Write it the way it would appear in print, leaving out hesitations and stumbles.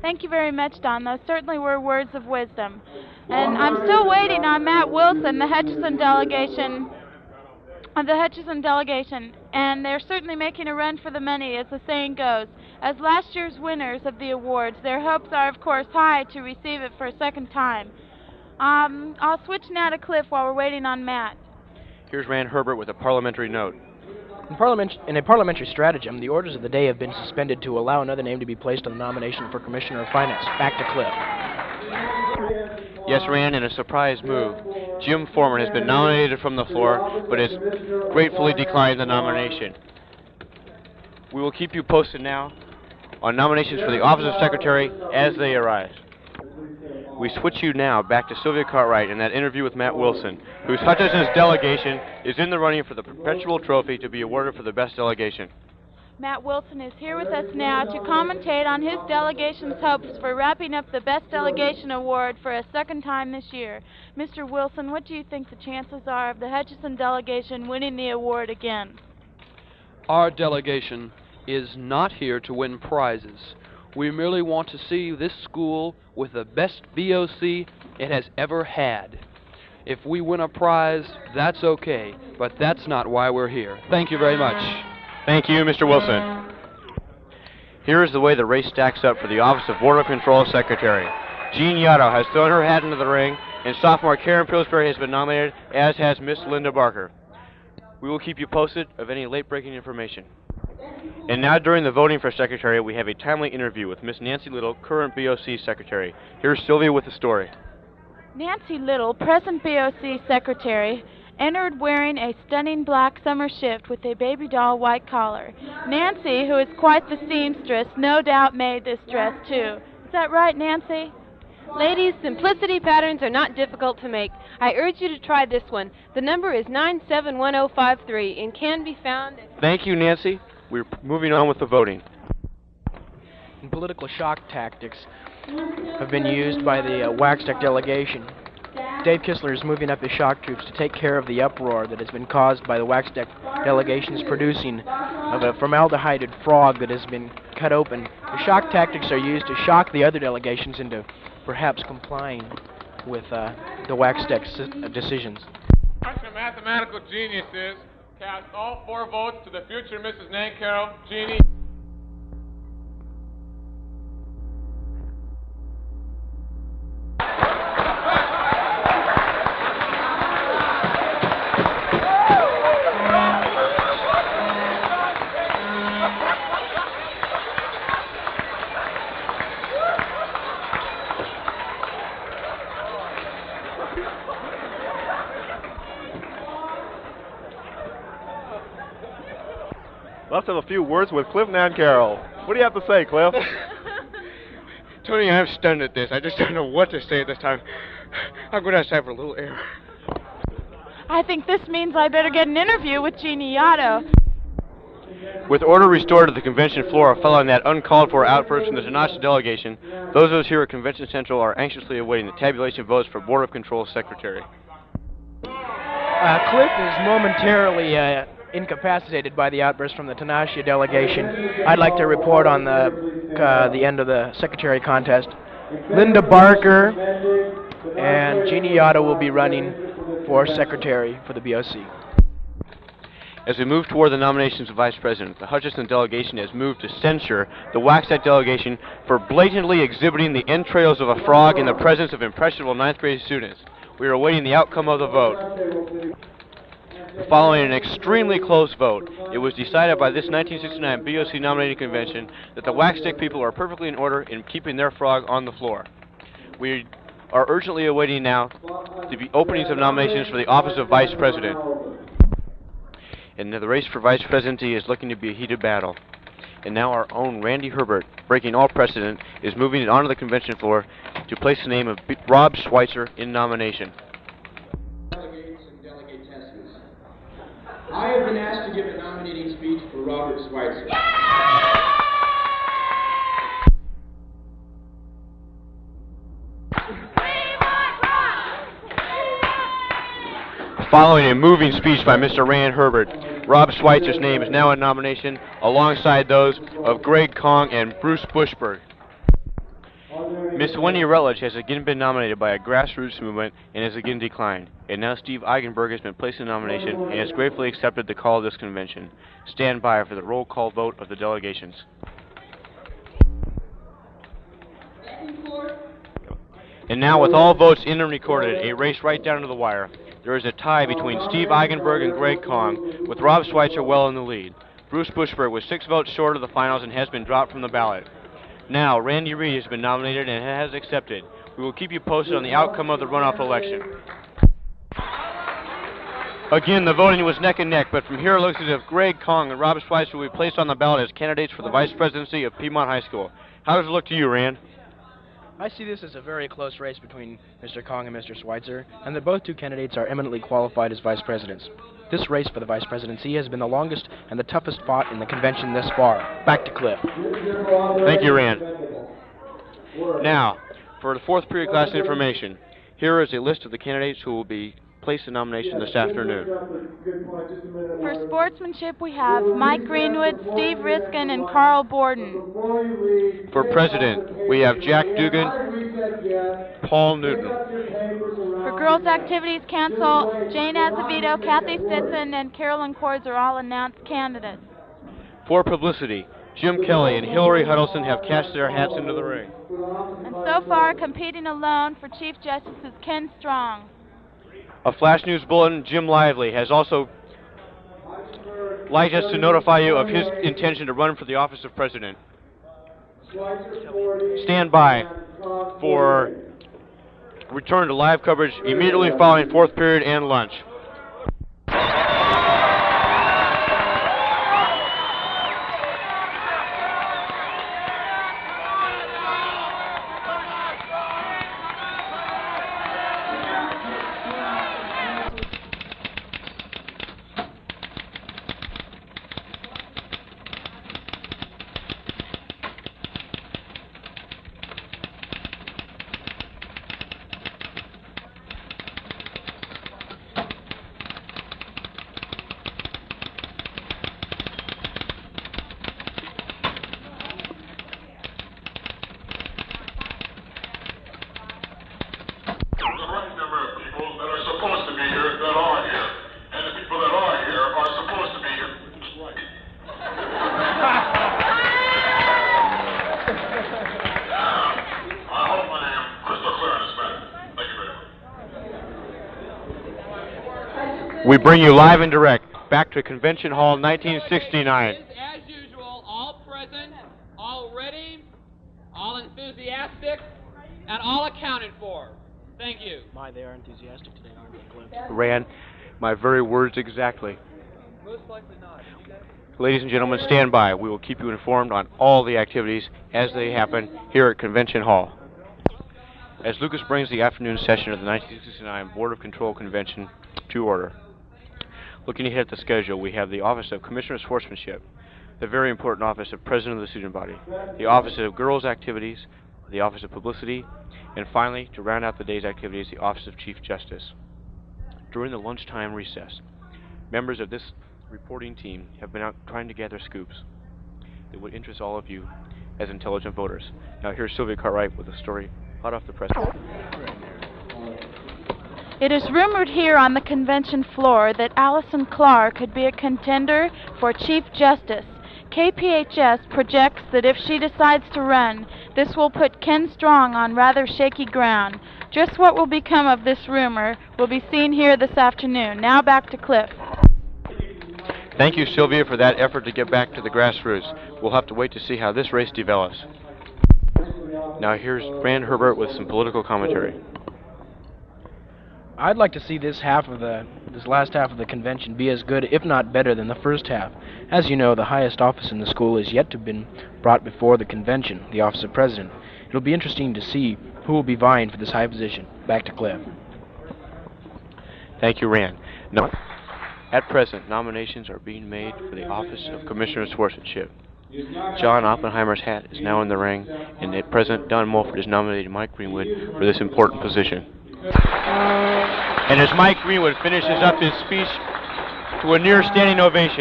Thank you very much, Don. Those certainly were words of wisdom. And I'm still waiting on Matt Wilson, the Hutchinson delegation, and they're certainly making a run for the money, as the saying goes. As last year's winners of the awards, their hopes are, of course, high to receive it for a second time. I'll switch now to Cliff while we're waiting on Matt. Here's Rand Herbert with a parliamentary note. In a parliamentary stratagem, the orders of the day have been suspended to allow another name to be placed on the nomination for Commissioner of Finance. Back to Cliff. Yes, Rand, in a surprise move, Jim Foreman has been nominated from the floor, but has gratefully declined the nomination. We will keep you posted now on nominations for the office of Secretary as they arise. We switch you now back to Sylvia Cartwright in that interview with Matt Wilson, whose Hutchinson's delegation is in the running for the perpetual trophy to be awarded for the best delegation. Matt Wilson is here with us now to commentate on his delegation's hopes for wrapping up the Best Delegation Award for a second time this year. Mr. Wilson, what do you think the chances are of the Hutchinson delegation winning the award again? Our delegation is not here to win prizes. We merely want to see this school with the best BOC it has ever had. If we win a prize, that's okay, but that's not why we're here. Thank you very much. Thank you, Mr. Wilson. Here is the way the race stacks up for the Office of Border Control Secretary. Jean Yotto has thrown her hat into the ring, and sophomore Karen Pillsbury has been nominated, as has Miss Linda Barker. We will keep you posted of any late-breaking information. And now, during the voting for Secretary, we have a timely interview with Miss Nancy Little, current BOC Secretary. Here's Sylvia with the story. Nancy Little, present BOC Secretary, entered wearing a stunning black summer shift with a baby doll white collar. Nancy, who is quite the seamstress, no doubt made this dress too. Is that right, Nancy? Ladies, simplicity patterns are not difficult to make. I urge you to try this one. The number is 971053 and can be found at... Thank you, Nancy. We're moving on with the voting. And political shock tactics have been used by the Waxite delegation. Dave Kistler is moving up his shock troops to take care of the uproar that has been caused by the Waxite delegation's producing of a formaldehyde frog that has been cut open. The shock tactics are used to shock the other delegations into perhaps complying with the Waxite decisions. Bunch of mathematical geniuses cast all 4 votes to the future Mrs. Nancaro, Jeannie. Let's have a few words with Cliff Nancaro. What do you have to say, Cliff? Tony, I'm stunned at this. I just don't know what to say at this time. I'm going outside for a little air. I think this means I better get an interview with Jeannie Yotto. With order restored to the convention floor following that uncalled-for outburst from the Tanache delegation, those of us here at Convention Central are anxiously awaiting the tabulation votes for Board of Control Secretary. Cliff is momentarily incapacitated by the outburst from the Tanache delegation. I'd like to report on the end of the secretary contest. Linda Barker and Jeannie Yotto will be running for secretary for the BOC. As we move toward the nominations of Vice President, the Hutchinson delegation has moved to censure the Waxite delegation for blatantly exhibiting the entrails of a frog in the presence of impressionable 9th grade students. We are awaiting the outcome of the vote. Following an extremely close vote, it was decided by this 1969 BOC nominating convention that the Waxite people are perfectly in order in keeping their frog on the floor. We are urgently awaiting now the openings of nominations for the office of Vice President. And the race for Vice Presidency is looking to be a heated battle. And now our own Randy Herbert, breaking all precedent, is moving it onto the convention floor to place the name of Rob Schweitzer in nomination. I have been asked to give a nominating speech for Robert Schweitzer. Following a moving speech by Mr. Rand Herbert, Rob Schweitzer's name is now in nomination alongside those of Greg Kong and Bruce Bushberg. Miss Wendy Rutledge has again been nominated by a grassroots movement and has again declined. And now Steve Eigenberg has been placed in nomination and has gratefully accepted the call of this convention. Stand by for the roll call vote of the delegations. And now, with all votes in and recorded, a race right down to the wire. There is a tie between Steve Eigenberg and Greg Kong, with Rob Schweitzer well in the lead. Bruce Bushberg was 6 votes short of the finals and has been dropped from the ballot. Now, Randy Reed has been nominated and has accepted. We will keep you posted on the outcome of the runoff election. Again, the voting was neck and neck, but from here it looks as if Greg Kong and Rob Schweitzer will be placed on the ballot as candidates for the vice presidency of Piedmont High School. How does it look to you, Rand? I see this as a very close race between Mr. Kong and Mr. Schweitzer, and that both two candidates are eminently qualified as vice presidents. This race for the vice presidency has been the longest and the toughest fought in the convention thus far. Back to Cliff. Thank you, Rand. Now, for the 4th period class information, here is a list of the candidates who will be placed in nomination this afternoon. For sportsmanship, we have Mike Greenwood, Steve Riskin, and Carl Borden. For president, we have Jack Dugan, Paul Newton. For girls' activities council, Jane Azevedo, Kathy Stetson, and Carolyn Cords are all announced candidates. For publicity, Jim Kelly and Hillary Huddleston have cast their hats into the ring. And so far, competing alone for Chief Justice is Ken Strong. A flash news bulletin, Jim Lively has also liked us to notify you of his intention to run for the office of president. Stand by for return to live coverage immediately following 4th period and lunch. We bring you live and direct back to Convention Hall 1969. As usual, all present, all ready, all enthusiastic, and all accounted for. Thank you. My, they are enthusiastic today, aren't they, Cliff? Rand, my very words exactly. Most likely not. Ladies and gentlemen, stand by. We will keep you informed on all the activities as they happen here at Convention Hall. As Lucas brings the afternoon session of the 1969 Board of Control Convention to order. Looking ahead at the schedule, we have the Office of Commissioner of Sportsmanship, the very important Office of President of the Student Body, the Office of Girls Activities, the Office of Publicity, and finally, to round out the day's activities, the Office of Chief Justice. During the lunchtime recess, members of this reporting team have been out trying to gather scoops that would interest all of you as intelligent voters. Now here's Sylvia Cartwright with a story hot off the press. It is rumored here on the convention floor that Allison Clark could be a contender for Chief Justice. KPHS projects that if she decides to run, this will put Ken Strong on rather shaky ground. Just what will become of this rumor will be seen here this afternoon. Now back to Cliff. Thank you, Sylvia, for that effort to get back to the grassroots. We'll have to wait to see how this race develops. Now here's Rand Herbert with some political commentary. I'd like to see this last half of the convention be as good, if not better, than the first half. As you know, the highest office in the school is yet to have been brought before the convention, the office of president. It'll be interesting to see who will be vying for this high position. Back to Cliff. Thank you, Rand. No, at present, nominations are being made for the office of Commissioner of Sportsmanship. John Oppenheimer's hat is now in the ring, and at present, Don Mulford has nominated Mike Greenwood for this important position. And as Mike Greenwood finishes up his speech to a near standing ovation,